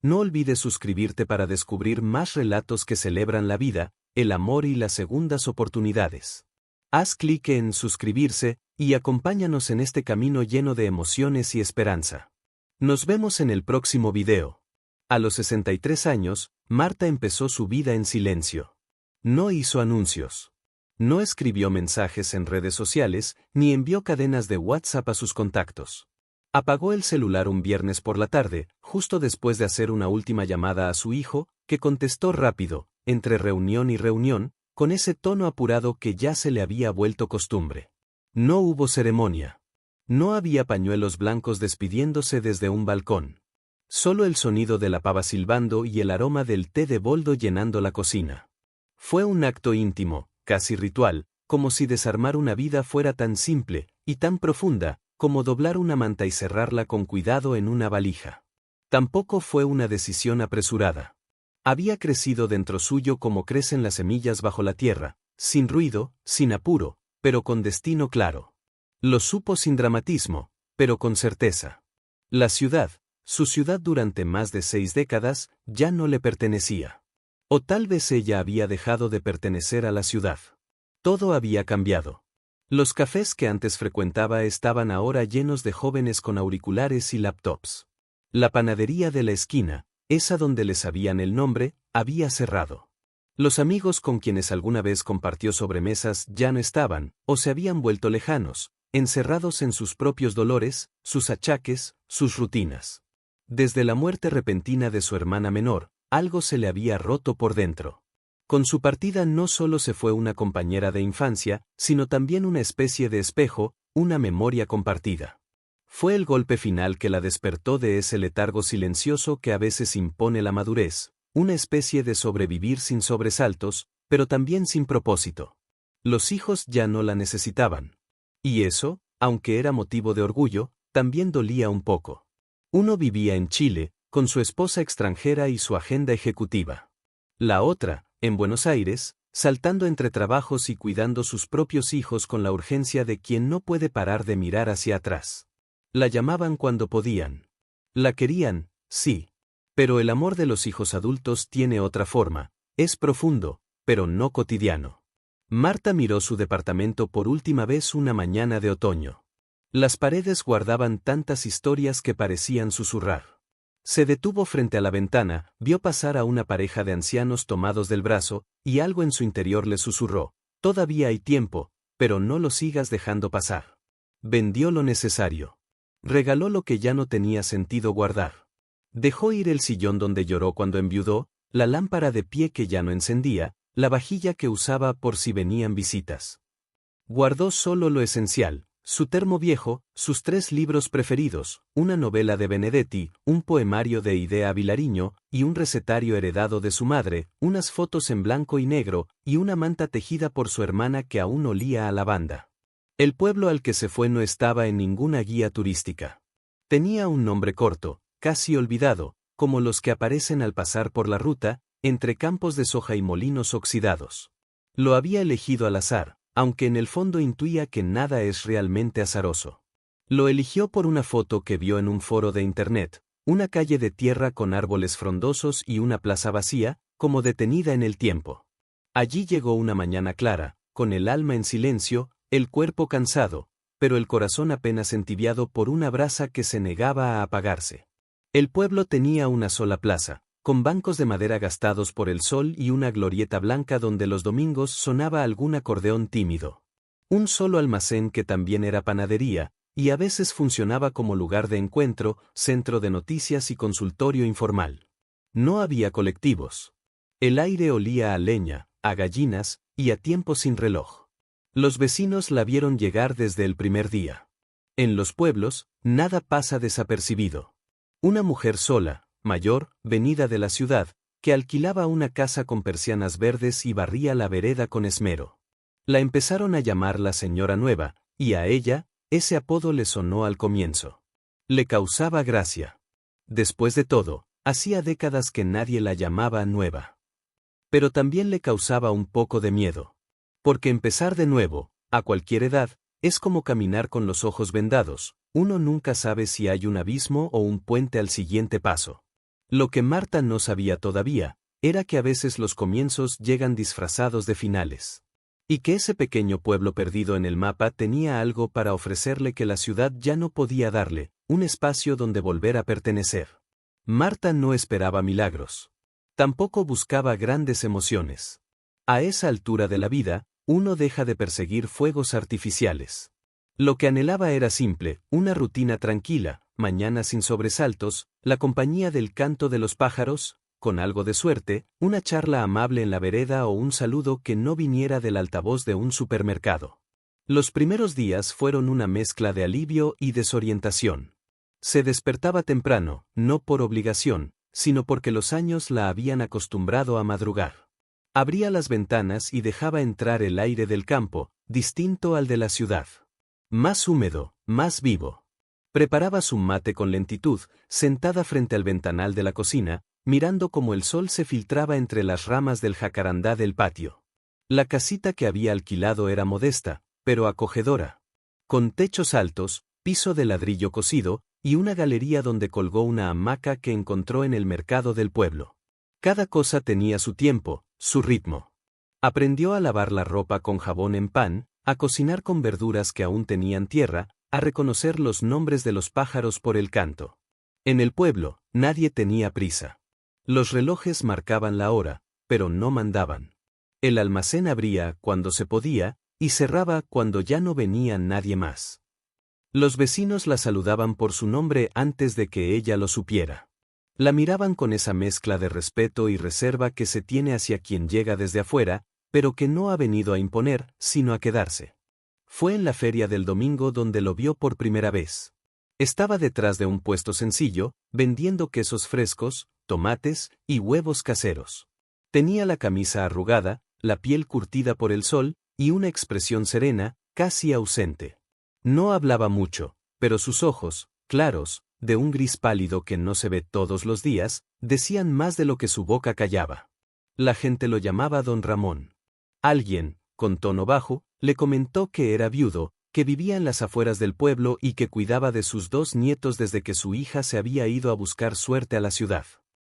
No olvides suscribirte para descubrir más relatos que celebran la vida, el amor y las segundas oportunidades. Haz clic en suscribirse y acompáñanos en este camino lleno de emociones y esperanza. Nos vemos en el próximo video. A los 63 años, Marta empezó su vida en silencio. No hizo anuncios. No escribió mensajes en redes sociales, ni envió cadenas de WhatsApp a sus contactos. Apagó el celular un viernes por la tarde, justo después de hacer una última llamada a su hijo, que contestó rápido, entre reunión y reunión, con ese tono apurado que ya se le había vuelto costumbre. No hubo ceremonia. No había pañuelos blancos despidiéndose desde un balcón. Solo el sonido de la pava silbando y el aroma del té de boldo llenando la cocina. Fue un acto íntimo, casi ritual, como si desarmar una vida fuera tan simple y tan profunda como doblar una manta y cerrarla con cuidado en una valija. Tampoco fue una decisión apresurada. Había crecido dentro suyo como crecen las semillas bajo la tierra, sin ruido, sin apuro, pero con destino claro. Lo supo sin dramatismo, pero con certeza. La ciudad, su ciudad durante más de 6 décadas, ya no le pertenecía. O tal vez ella había dejado de pertenecer a la ciudad. Todo había cambiado. Los cafés que antes frecuentaba estaban ahora llenos de jóvenes con auriculares y laptops. La panadería de la esquina, esa donde le sabían el nombre, había cerrado. Los amigos con quienes alguna vez compartió sobremesas ya no estaban, o se habían vuelto lejanos, encerrados en sus propios dolores, sus achaques, sus rutinas. Desde la muerte repentina de su hermana menor, algo se le había roto por dentro. Con su partida no solo se fue una compañera de infancia, sino también una especie de espejo, una memoria compartida. Fue el golpe final que la despertó de ese letargo silencioso que a veces impone la madurez, una especie de sobrevivir sin sobresaltos, pero también sin propósito. Los hijos ya no la necesitaban. Y eso, aunque era motivo de orgullo, también dolía un poco. Uno vivía en Chile, con su esposa extranjera y su agenda ejecutiva. La otra, en Buenos Aires, saltando entre trabajos y cuidando sus propios hijos con la urgencia de quien no puede parar de mirar hacia atrás. La llamaban cuando podían. La querían, sí. Pero el amor de los hijos adultos tiene otra forma, es profundo, pero no cotidiano. Marta miró su departamento por última vez una mañana de otoño. Las paredes guardaban tantas historias que parecían susurrar. Se detuvo frente a la ventana, vio pasar a una pareja de ancianos tomados del brazo, y algo en su interior le susurró: todavía hay tiempo, pero no lo sigas dejando pasar. Vendió lo necesario. Regaló lo que ya no tenía sentido guardar. Dejó ir el sillón donde lloró cuando enviudó, la lámpara de pie que ya no encendía, la vajilla que usaba por si venían visitas. Guardó solo lo esencial: su termo viejo, sus 3 libros preferidos, una novela de Benedetti, un poemario de Idea Vilariño, y un recetario heredado de su madre, unas fotos en blanco y negro, y una manta tejida por su hermana que aún olía a lavanda. El pueblo al que se fue no estaba en ninguna guía turística. Tenía un nombre corto, casi olvidado, como los que aparecen al pasar por la ruta, entre campos de soja y molinos oxidados. Lo había elegido al azar, aunque en el fondo intuía que nada es realmente azaroso. Lo eligió por una foto que vio en un foro de internet, una calle de tierra con árboles frondosos y una plaza vacía, como detenida en el tiempo. Allí llegó una mañana clara, con el alma en silencio, el cuerpo cansado, pero el corazón apenas entibiado por una brasa que se negaba a apagarse. El pueblo tenía una sola plaza, con bancos de madera gastados por el sol y una glorieta blanca donde los domingos sonaba algún acordeón tímido. Un solo almacén que también era panadería, y a veces funcionaba como lugar de encuentro, centro de noticias y consultorio informal. No había colectivos. El aire olía a leña, a gallinas, y a tiempo sin reloj. Los vecinos la vieron llegar desde el primer día. En los pueblos, nada pasa desapercibido. Una mujer sola, mayor, venida de la ciudad, que alquilaba una casa con persianas verdes y barría la vereda con esmero. La empezaron a llamar la señora nueva, y a ella, ese apodo le sonó al comienzo. Le causaba gracia. Después de todo, hacía décadas que nadie la llamaba nueva. Pero también le causaba un poco de miedo. Porque empezar de nuevo, a cualquier edad, es como caminar con los ojos vendados, uno nunca sabe si hay un abismo o un puente al siguiente paso. Lo que Marta no sabía todavía, era que a veces los comienzos llegan disfrazados de finales. Y que ese pequeño pueblo perdido en el mapa tenía algo para ofrecerle que la ciudad ya no podía darle, un espacio donde volver a pertenecer. Marta no esperaba milagros. Tampoco buscaba grandes emociones. A esa altura de la vida, uno deja de perseguir fuegos artificiales. Lo que anhelaba era simple, una rutina tranquila, mañana sin sobresaltos, la compañía del canto de los pájaros, con algo de suerte, una charla amable en la vereda o un saludo que no viniera del altavoz de un supermercado. Los primeros días fueron una mezcla de alivio y desorientación. Se despertaba temprano, no por obligación, sino porque los años la habían acostumbrado a madrugar. Abría las ventanas y dejaba entrar el aire del campo, distinto al de la ciudad. Más húmedo, más vivo. Preparaba su mate con lentitud, sentada frente al ventanal de la cocina, mirando cómo el sol se filtraba entre las ramas del jacarandá del patio. La casita que había alquilado era modesta, pero acogedora. Con techos altos, piso de ladrillo cocido, y una galería donde colgó una hamaca que encontró en el mercado del pueblo. Cada cosa tenía su tiempo, su ritmo. Aprendió a lavar la ropa con jabón en pan, a cocinar con verduras que aún tenían tierra, a reconocer los nombres de los pájaros por el canto. En el pueblo, nadie tenía prisa. Los relojes marcaban la hora, pero no mandaban. El almacén abría cuando se podía, y cerraba cuando ya no venía nadie más. Los vecinos la saludaban por su nombre antes de que ella lo supiera. La miraban con esa mezcla de respeto y reserva que se tiene hacia quien llega desde afuera, pero que no ha venido a imponer, sino a quedarse. Fue en la feria del domingo donde lo vio por primera vez. Estaba detrás de un puesto sencillo, vendiendo quesos frescos, tomates y huevos caseros. Tenía la camisa arrugada, la piel curtida por el sol, y una expresión serena, casi ausente. No hablaba mucho, pero sus ojos, claros, de un gris pálido que no se ve todos los días, decían más de lo que su boca callaba. La gente lo llamaba Don Ramón. Alguien, con tono bajo, le comentó que era viudo, que vivía en las afueras del pueblo y que cuidaba de sus 2 nietos desde que su hija se había ido a buscar suerte a la ciudad.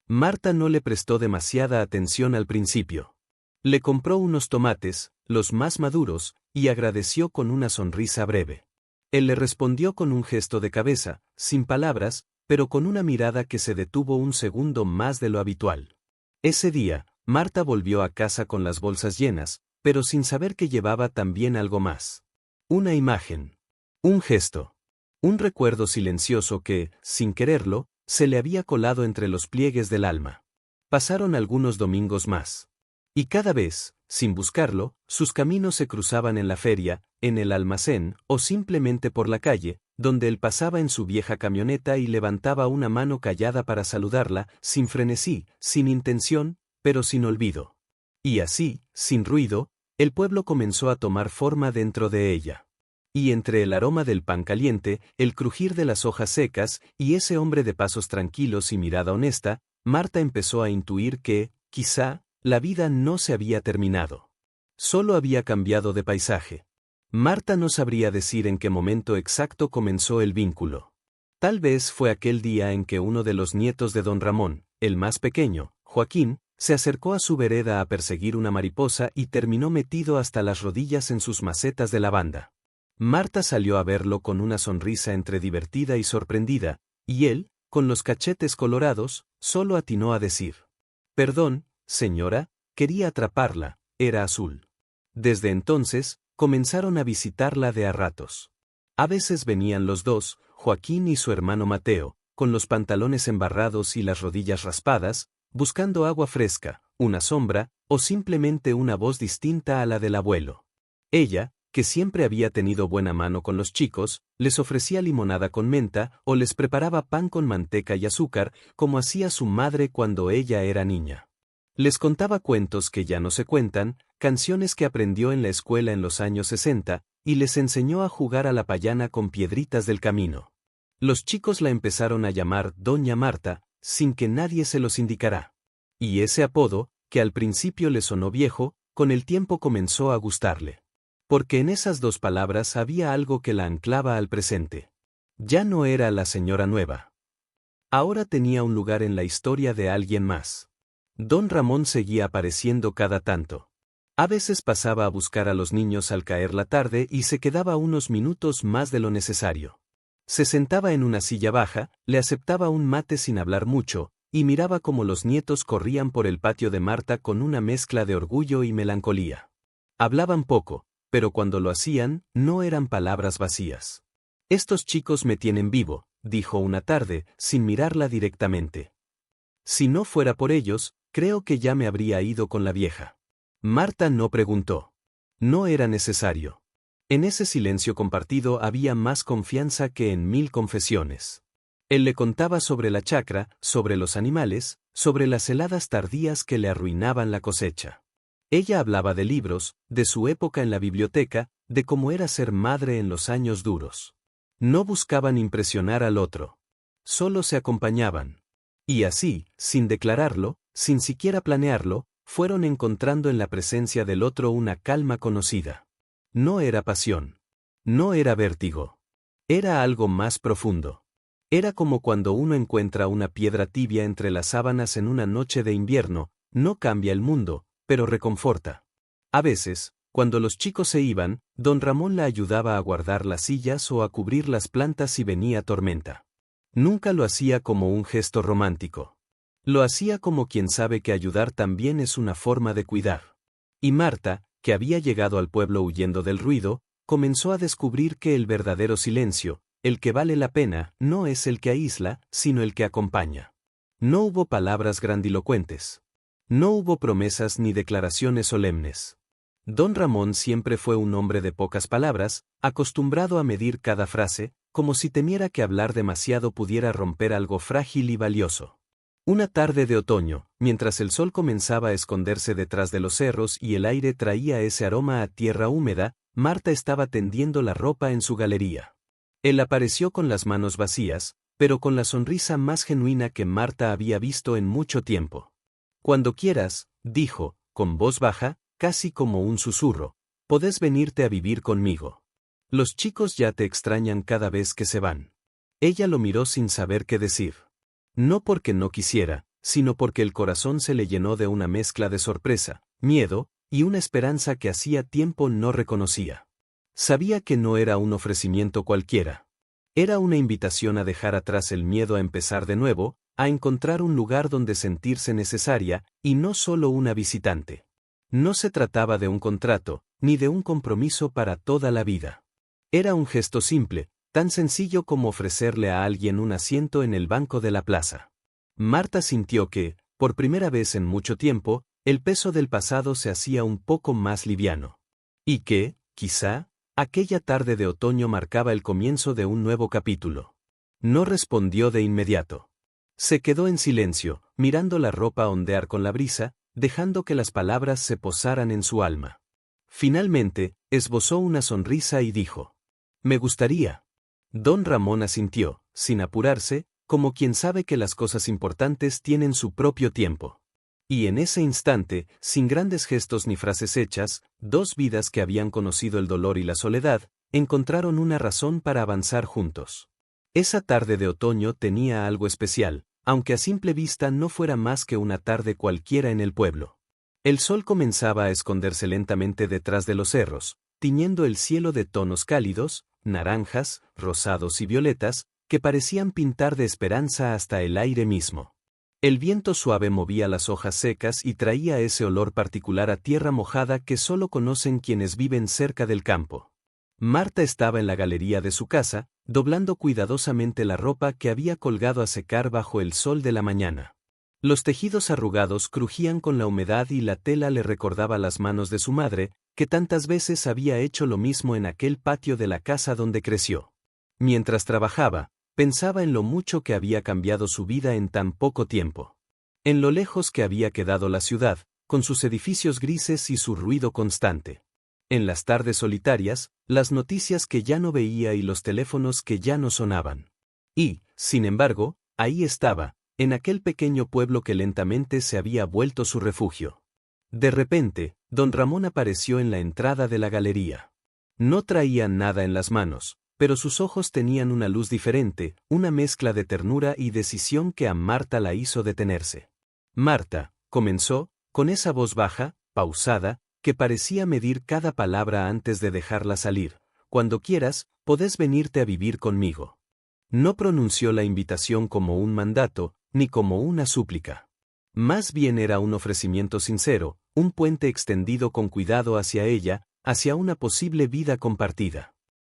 Marta no le prestó demasiada atención al principio. Le compró unos tomates, los más maduros, y agradeció con una sonrisa breve. Él le respondió con un gesto de cabeza, sin palabras, pero con una mirada que se detuvo un segundo más de lo habitual. Ese día, Marta volvió a casa con las bolsas llenas, pero sin saber que llevaba también algo más. Una imagen. Un gesto. Un recuerdo silencioso que, sin quererlo, se le había colado entre los pliegues del alma. Pasaron algunos domingos más. Y cada vez, sin buscarlo, sus caminos se cruzaban en la feria, en el almacén, o simplemente por la calle, donde él pasaba en su vieja camioneta y levantaba una mano callada para saludarla, sin frenesí, sin intención, pero sin olvido. Y así, sin ruido, el pueblo comenzó a tomar forma dentro de ella. Y entre el aroma del pan caliente, el crujir de las hojas secas, y ese hombre de pasos tranquilos y mirada honesta, Marta empezó a intuir que, quizá, la vida no se había terminado. Solo había cambiado de paisaje. Marta no sabría decir en qué momento exacto comenzó el vínculo. Tal vez fue aquel día en que uno de los nietos de don Ramón, el más pequeño, Joaquín, se acercó a su vereda a perseguir una mariposa y terminó metido hasta las rodillas en sus macetas de lavanda. Marta salió a verlo con una sonrisa entre divertida y sorprendida, y él, con los cachetes colorados, solo atinó a decir: «Perdón, señora, quería atraparla, era azul». Desde entonces, comenzaron a visitarla de a ratos. A veces venían los dos, Joaquín y su hermano Mateo, con los pantalones embarrados y las rodillas raspadas, buscando agua fresca, una sombra, o simplemente una voz distinta a la del abuelo. Ella, que siempre había tenido buena mano con los chicos, les ofrecía limonada con menta o les preparaba pan con manteca y azúcar, como hacía su madre cuando ella era niña. Les contaba cuentos que ya no se cuentan, canciones que aprendió en la escuela en los años 60, y les enseñó a jugar a la payana con piedritas del camino. Los chicos la empezaron a llamar Doña Marta, sin que nadie se los indicara. Y ese apodo, que al principio le sonó viejo, con el tiempo comenzó a gustarle. Porque en esas 2 palabras había algo que la anclaba al presente. Ya no era la señora nueva. Ahora tenía un lugar en la historia de alguien más. Don Ramón seguía apareciendo cada tanto. A veces pasaba a buscar a los niños al caer la tarde y se quedaba unos minutos más de lo necesario. Se sentaba en una silla baja, le aceptaba un mate sin hablar mucho, y miraba cómo los nietos corrían por el patio de Marta con una mezcla de orgullo y melancolía. Hablaban poco, pero cuando lo hacían, no eran palabras vacías. «Estos chicos me tienen vivo», dijo una tarde, sin mirarla directamente. «Si no fuera por ellos, creo que ya me habría ido con la vieja». Marta no preguntó. No era necesario. En ese silencio compartido había más confianza que en 1000 confesiones. Él le contaba sobre la chacra, sobre los animales, sobre las heladas tardías que le arruinaban la cosecha. Ella hablaba de libros, de su época en la biblioteca, de cómo era ser madre en los años duros. No buscaban impresionar al otro. Solo se acompañaban. Y así, sin declararlo, sin siquiera planearlo, fueron encontrando en la presencia del otro una calma conocida. No era pasión. No era vértigo. Era algo más profundo. Era como cuando uno encuentra una piedra tibia entre las sábanas en una noche de invierno, no cambia el mundo, pero reconforta. A veces, cuando los chicos se iban, don Ramón la ayudaba a guardar las sillas o a cubrir las plantas si venía tormenta. Nunca lo hacía como un gesto romántico. Lo hacía como quien sabe que ayudar también es una forma de cuidar. Y Marta, que había llegado al pueblo huyendo del ruido, comenzó a descubrir que el verdadero silencio, el que vale la pena, no es el que aísla, sino el que acompaña. No hubo palabras grandilocuentes. No hubo promesas ni declaraciones solemnes. Don Ramón siempre fue un hombre de pocas palabras, acostumbrado a medir cada frase, como si temiera que hablar demasiado pudiera romper algo frágil y valioso. Una tarde de otoño, mientras el sol comenzaba a esconderse detrás de los cerros y el aire traía ese aroma a tierra húmeda, Marta estaba tendiendo la ropa en su galería. Él apareció con las manos vacías, pero con la sonrisa más genuina que Marta había visto en mucho tiempo. «Cuando quieras», dijo, con voz baja, casi como un susurro, «podés venirte a vivir conmigo. Los chicos ya te extrañan cada vez que se van». Ella lo miró sin saber qué decir. No porque no quisiera, sino porque el corazón se le llenó de una mezcla de sorpresa, miedo, y una esperanza que hacía tiempo no reconocía. Sabía que no era un ofrecimiento cualquiera. Era una invitación a dejar atrás el miedo a empezar de nuevo, a encontrar un lugar donde sentirse necesaria, y no solo una visitante. No se trataba de un contrato, ni de un compromiso para toda la vida. Era un gesto simple, tan sencillo como ofrecerle a alguien un asiento en el banco de la plaza. Marta sintió que, por primera vez en mucho tiempo, el peso del pasado se hacía un poco más liviano. Y que, quizá, aquella tarde de otoño marcaba el comienzo de un nuevo capítulo. No respondió de inmediato. Se quedó en silencio, mirando la ropa ondear con la brisa, dejando que las palabras se posaran en su alma. Finalmente, esbozó una sonrisa y dijo: «Me gustaría». Don Ramón asintió, sin apurarse, como quien sabe que las cosas importantes tienen su propio tiempo. Y en ese instante, sin grandes gestos ni frases hechas, dos vidas que habían conocido el dolor y la soledad, encontraron una razón para avanzar juntos. Esa tarde de otoño tenía algo especial, aunque a simple vista no fuera más que una tarde cualquiera en el pueblo. El sol comenzaba a esconderse lentamente detrás de los cerros, tiñendo el cielo de tonos cálidos, naranjas, rosados y violetas, que parecían pintar de esperanza hasta el aire mismo. El viento suave movía las hojas secas y traía ese olor particular a tierra mojada que solo conocen quienes viven cerca del campo. Marta estaba en la galería de su casa, doblando cuidadosamente la ropa que había colgado a secar bajo el sol de la mañana. Los tejidos arrugados crujían con la humedad y la tela le recordaba las manos de su madre, que tantas veces había hecho lo mismo en aquel patio de la casa donde creció. Mientras trabajaba, pensaba en lo mucho que había cambiado su vida en tan poco tiempo. En lo lejos que había quedado la ciudad, con sus edificios grises y su ruido constante. En las tardes solitarias, las noticias que ya no veía y los teléfonos que ya no sonaban. Y, sin embargo, ahí estaba, en aquel pequeño pueblo que lentamente se había vuelto su refugio. De repente, don Ramón apareció en la entrada de la galería. No traía nada en las manos, pero sus ojos tenían una luz diferente, una mezcla de ternura y decisión que a Marta la hizo detenerse. Marta, comenzó, con esa voz baja, pausada, que parecía medir cada palabra antes de dejarla salir. Cuando quieras, podés venirte a vivir conmigo. No pronunció la invitación como un mandato, ni como una súplica. Más bien era un ofrecimiento sincero, un puente extendido con cuidado hacia ella, hacia una posible vida compartida.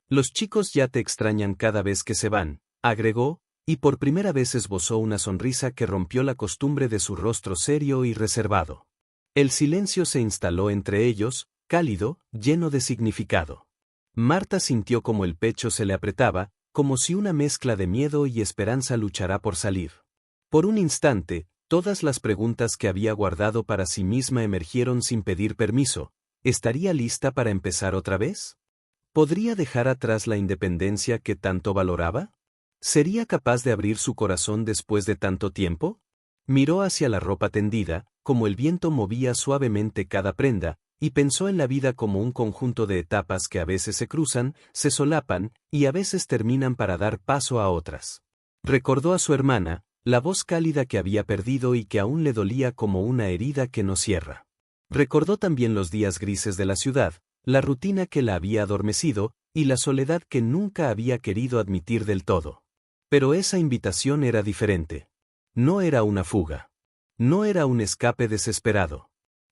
Los chicos ya te extrañan cada vez que se van, agregó, y por primera vez esbozó una sonrisa que rompió la costumbre de su rostro serio y reservado. El silencio se instaló entre ellos, cálido, lleno de significado. Marta sintió como el pecho se le apretaba, como si una mezcla de miedo y esperanza luchara por salir. Por un instante, todas las preguntas que había guardado para sí misma emergieron sin pedir permiso. ¿Estaría lista para empezar otra vez? ¿Podría dejar atrás la independencia que tanto valoraba? ¿Sería capaz de abrir su corazón después de tanto tiempo? Miró hacia la ropa tendida, como el viento movía suavemente cada prenda, y pensó en la vida como un conjunto de etapas que a veces se cruzan, se solapan, y a veces terminan para dar paso a otras. Recordó a su hermana, la voz cálida que había perdido y que aún le dolía como una herida que no cierra. Recordó también los días grises de la ciudad, la rutina que la había adormecido, y la soledad que nunca había querido admitir del todo. Pero esa invitación era diferente. No era una fuga. No era un escape desesperado.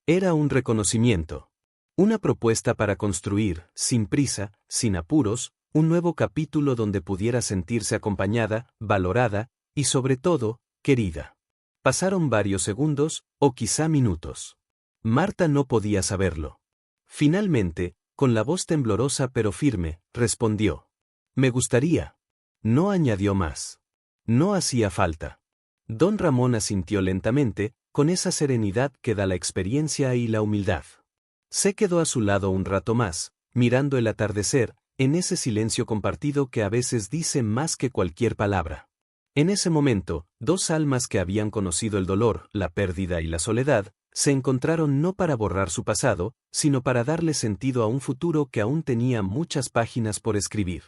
Era un reconocimiento. Una propuesta para construir, sin prisa, sin apuros, un nuevo capítulo donde pudiera sentirse acompañada, valorada, y sobre todo, querida. Pasaron varios segundos, o quizá minutos. Marta no podía saberlo. Finalmente, con la voz temblorosa pero firme, respondió. Me gustaría. No añadió más. No hacía falta. Don Ramón asintió lentamente, con esa serenidad que da la experiencia y la humildad. Se quedó a su lado un rato más, mirando el atardecer, en ese silencio compartido que a veces dice más que cualquier palabra. En ese momento, dos almas que habían conocido el dolor, la pérdida y la soledad, se encontraron no para borrar su pasado, sino para darle sentido a un futuro que aún tenía muchas páginas por escribir.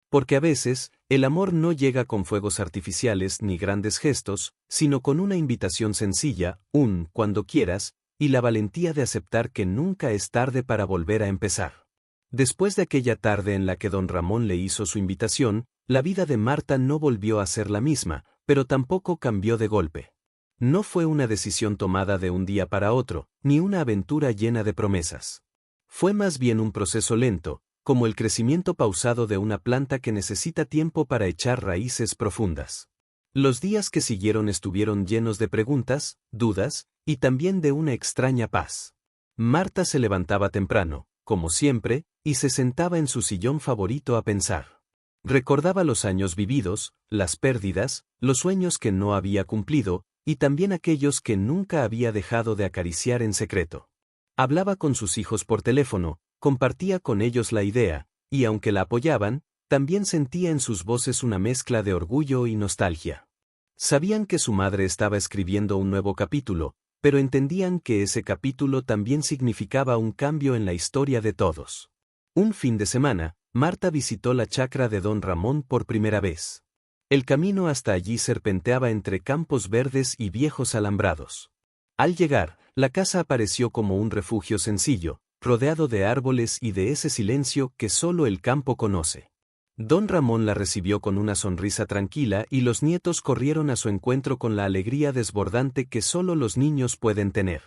Porque a veces, el amor no llega con fuegos artificiales ni grandes gestos, sino con una invitación sencilla, un «cuando quieras», y la valentía de aceptar que nunca es tarde para volver a empezar. Después de aquella tarde en la que don Ramón le hizo su invitación, la vida de Marta no volvió a ser la misma, pero tampoco cambió de golpe. No fue una decisión tomada de un día para otro, ni una aventura llena de promesas. Fue más bien un proceso lento, como el crecimiento pausado de una planta que necesita tiempo para echar raíces profundas. Los días que siguieron estuvieron llenos de preguntas, dudas, y también de una extraña paz. Marta se levantaba temprano, como siempre, y se sentaba en su sillón favorito a pensar. Recordaba los años vividos, las pérdidas, los sueños que no había cumplido, y también aquellos que nunca había dejado de acariciar en secreto. Hablaba con sus hijos por teléfono, compartía con ellos la idea, y aunque la apoyaban, también sentía en sus voces una mezcla de orgullo y nostalgia. Sabían que su madre estaba escribiendo un nuevo capítulo, pero entendían que ese capítulo también significaba un cambio en la historia de todos. Un fin de semana, Marta visitó la chacra de don Ramón por primera vez. El camino hasta allí serpenteaba entre campos verdes y viejos alambrados. Al llegar, la casa apareció como un refugio sencillo, rodeado de árboles y de ese silencio que solo el campo conoce. Don Ramón la recibió con una sonrisa tranquila y los nietos corrieron a su encuentro con la alegría desbordante que solo los niños pueden tener.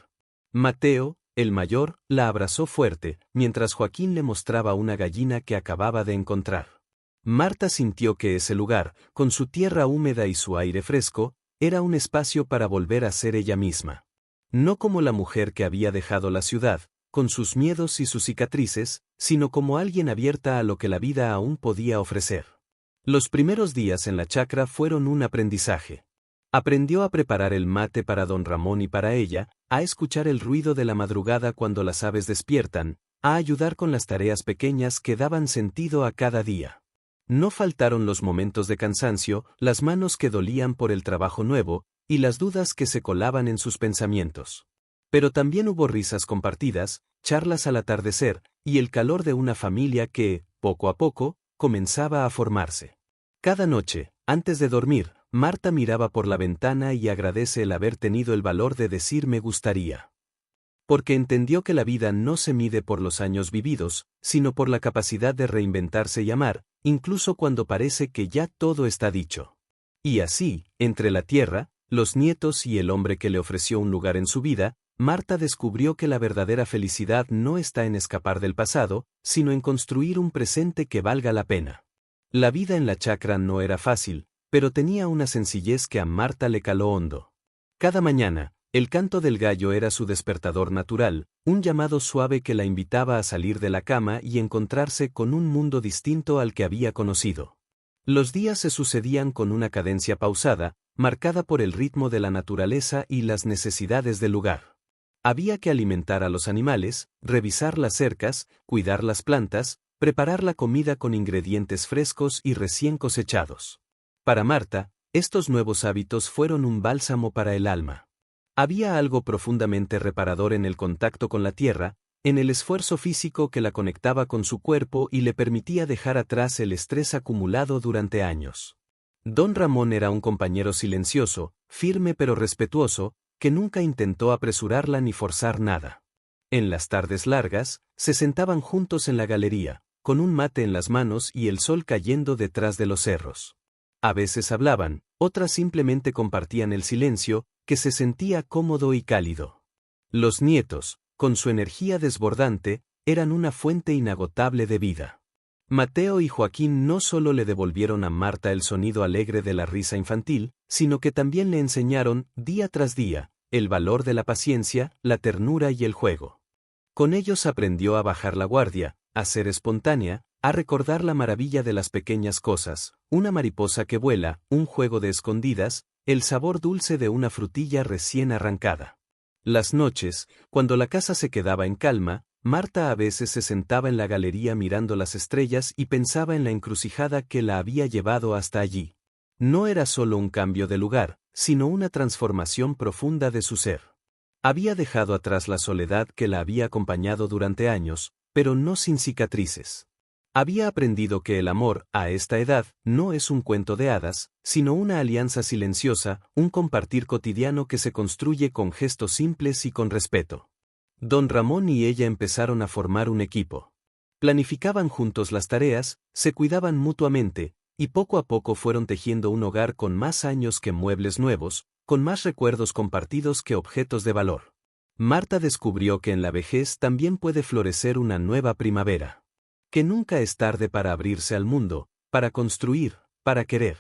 Mateo, el mayor, la abrazó fuerte, mientras Joaquín le mostraba una gallina que acababa de encontrar. Marta sintió que ese lugar, con su tierra húmeda y su aire fresco, era un espacio para volver a ser ella misma. No como la mujer que había dejado la ciudad, con sus miedos y sus cicatrices, sino como alguien abierta a lo que la vida aún podía ofrecer. Los primeros días en la chacra fueron un aprendizaje. Aprendió a preparar el mate para don Ramón y para ella, a escuchar el ruido de la madrugada cuando las aves despiertan, a ayudar con las tareas pequeñas que daban sentido a cada día. No faltaron los momentos de cansancio, las manos que dolían por el trabajo nuevo, y las dudas que se colaban en sus pensamientos. Pero también hubo risas compartidas, charlas al atardecer, y el calor de una familia que, poco a poco, comenzaba a formarse. Cada noche, antes de dormir, Marta miraba por la ventana y agradece el haber tenido el valor de decir me gustaría. Porque entendió que la vida no se mide por los años vividos, sino por la capacidad de reinventarse y amar, incluso cuando parece que ya todo está dicho. Y así, entre la tierra, los nietos y el hombre que le ofreció un lugar en su vida, Marta descubrió que la verdadera felicidad no está en escapar del pasado, sino en construir un presente que valga la pena. La vida en la chacra no era fácil, pero tenía una sencillez que a Marta le caló hondo. Cada mañana, el canto del gallo era su despertador natural, un llamado suave que la invitaba a salir de la cama y encontrarse con un mundo distinto al que había conocido. Los días se sucedían con una cadencia pausada, marcada por el ritmo de la naturaleza y las necesidades del lugar. Había que alimentar a los animales, revisar las cercas, cuidar las plantas, preparar la comida con ingredientes frescos y recién cosechados. Para Marta, estos nuevos hábitos fueron un bálsamo para el alma. Había algo profundamente reparador en el contacto con la tierra, en el esfuerzo físico que la conectaba con su cuerpo y le permitía dejar atrás el estrés acumulado durante años. Don Ramón era un compañero silencioso, firme pero respetuoso, que nunca intentó apresurarla ni forzar nada. En las tardes largas, se sentaban juntos en la galería, con un mate en las manos y el sol cayendo detrás de los cerros. A veces hablaban, otras simplemente compartían el silencio, que se sentía cómodo y cálido. Los nietos, con su energía desbordante, eran una fuente inagotable de vida. Mateo y Joaquín no solo le devolvieron a Marta el sonido alegre de la risa infantil, sino que también le enseñaron, día tras día, el valor de la paciencia, la ternura y el juego. Con ellos aprendió a bajar la guardia, a ser espontánea, a recordar la maravilla de las pequeñas cosas, una mariposa que vuela, un juego de escondidas, el sabor dulce de una frutilla recién arrancada. Las noches, cuando la casa se quedaba en calma, Marta a veces se sentaba en la galería mirando las estrellas y pensaba en la encrucijada que la había llevado hasta allí. No era solo un cambio de lugar, sino una transformación profunda de su ser. Había dejado atrás la soledad que la había acompañado durante años, pero no sin cicatrices. Había aprendido que el amor, a esta edad, no es un cuento de hadas, sino una alianza silenciosa, un compartir cotidiano que se construye con gestos simples y con respeto. Don Ramón y ella empezaron a formar un equipo. Planificaban juntos las tareas, se cuidaban mutuamente, y poco a poco fueron tejiendo un hogar con más años que muebles nuevos, con más recuerdos compartidos que objetos de valor. Marta descubrió que en la vejez también puede florecer una nueva primavera. Que nunca es tarde para abrirse al mundo, para construir, para querer.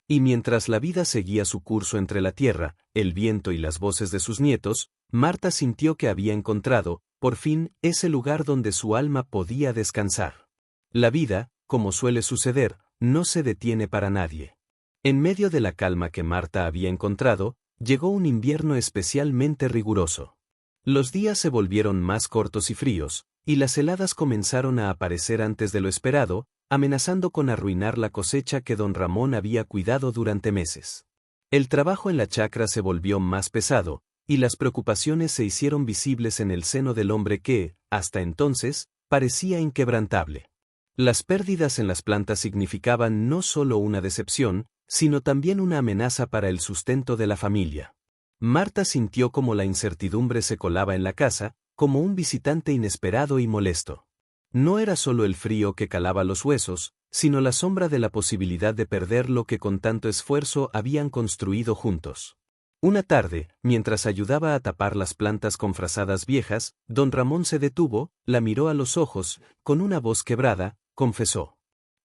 Y mientras la vida seguía su curso entre la tierra, el viento y las voces de sus nietos, Marta sintió que había encontrado, por fin, ese lugar donde su alma podía descansar. La vida, como suele suceder, no se detiene para nadie. En medio de la calma que Marta había encontrado, llegó un invierno especialmente riguroso. Los días se volvieron más cortos y fríos, y las heladas comenzaron a aparecer antes de lo esperado, amenazando con arruinar la cosecha que don Ramón había cuidado durante meses. El trabajo en la chacra se volvió más pesado, y las preocupaciones se hicieron visibles en el seno del hombre que, hasta entonces, parecía inquebrantable. Las pérdidas en las plantas significaban no solo una decepción, sino también una amenaza para el sustento de la familia. Marta sintió como la incertidumbre se colaba en la casa, como un visitante inesperado y molesto. No era solo el frío que calaba los huesos, sino la sombra de la posibilidad de perder lo que con tanto esfuerzo habían construido juntos. Una tarde, mientras ayudaba a tapar las plantas con frazadas viejas, don Ramón se detuvo, la miró a los ojos, con una voz quebrada, confesó: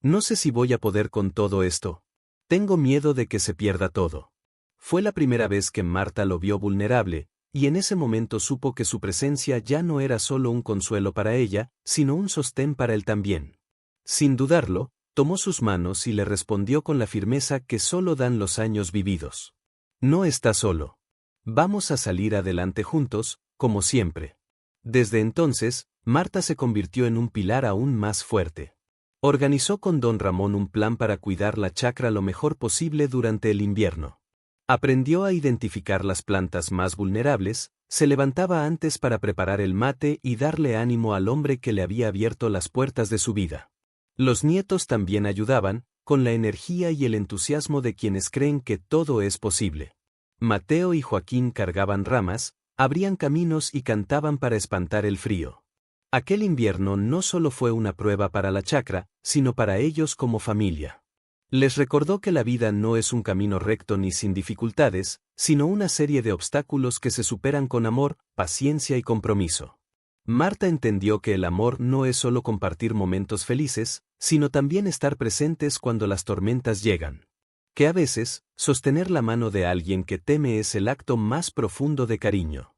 «No sé si voy a poder con todo esto. Tengo miedo de que se pierda todo». Fue la primera vez que Marta lo vio vulnerable, y en ese momento supo que su presencia ya no era solo un consuelo para ella, sino un sostén para él también. Sin dudarlo, tomó sus manos y le respondió con la firmeza que solo dan los años vividos: «No está solo. Vamos a salir adelante juntos, como siempre». Desde entonces, Marta se convirtió en un pilar aún más fuerte. Organizó con don Ramón un plan para cuidar la chacra lo mejor posible durante el invierno. Aprendió a identificar las plantas más vulnerables, se levantaba antes para preparar el mate y darle ánimo al hombre que le había abierto las puertas de su vida. Los nietos también ayudaban, con la energía y el entusiasmo de quienes creen que todo es posible. Mateo y Joaquín cargaban ramas, abrían caminos y cantaban para espantar el frío. Aquel invierno no solo fue una prueba para la chacra, sino para ellos como familia. Les recordó que la vida no es un camino recto ni sin dificultades, sino una serie de obstáculos que se superan con amor, paciencia y compromiso. Marta entendió que el amor no es solo compartir momentos felices, sino también estar presentes cuando las tormentas llegan. Que a veces, sostener la mano de alguien que teme es el acto más profundo de cariño.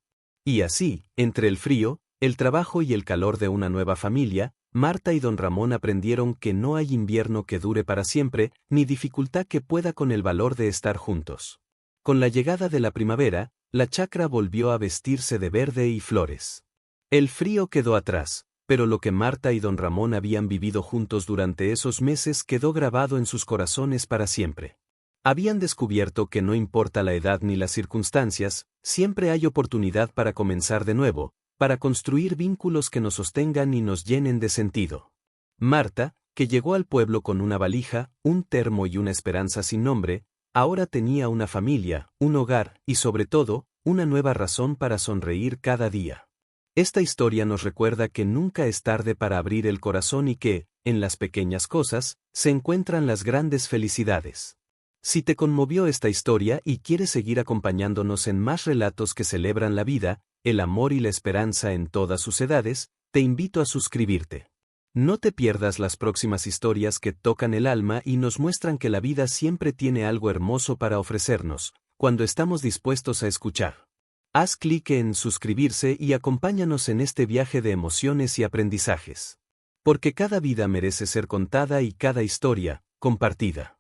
Y así, entre el frío, el trabajo y el calor de una nueva familia, Marta y don Ramón aprendieron que no hay invierno que dure para siempre, ni dificultad que pueda con el valor de estar juntos. Con la llegada de la primavera, la chacra volvió a vestirse de verde y flores. El frío quedó atrás, pero lo que Marta y don Ramón habían vivido juntos durante esos meses quedó grabado en sus corazones para siempre. Habían descubierto que no importa la edad ni las circunstancias, siempre hay oportunidad para comenzar de nuevo, para construir vínculos que nos sostengan y nos llenen de sentido. Marta, que llegó al pueblo con una valija, un termo y una esperanza sin nombre, ahora tenía una familia, un hogar y sobre todo, una nueva razón para sonreír cada día. Esta historia nos recuerda que nunca es tarde para abrir el corazón y que, en las pequeñas cosas, se encuentran las grandes felicidades. Si te conmovió esta historia y quieres seguir acompañándonos en más relatos que celebran la vida, el amor y la esperanza en todas sus edades, te invito a suscribirte. No te pierdas las próximas historias que tocan el alma y nos muestran que la vida siempre tiene algo hermoso para ofrecernos, cuando estamos dispuestos a escuchar. Haz clic en suscribirse y acompáñanos en este viaje de emociones y aprendizajes. Porque cada vida merece ser contada y cada historia, compartida.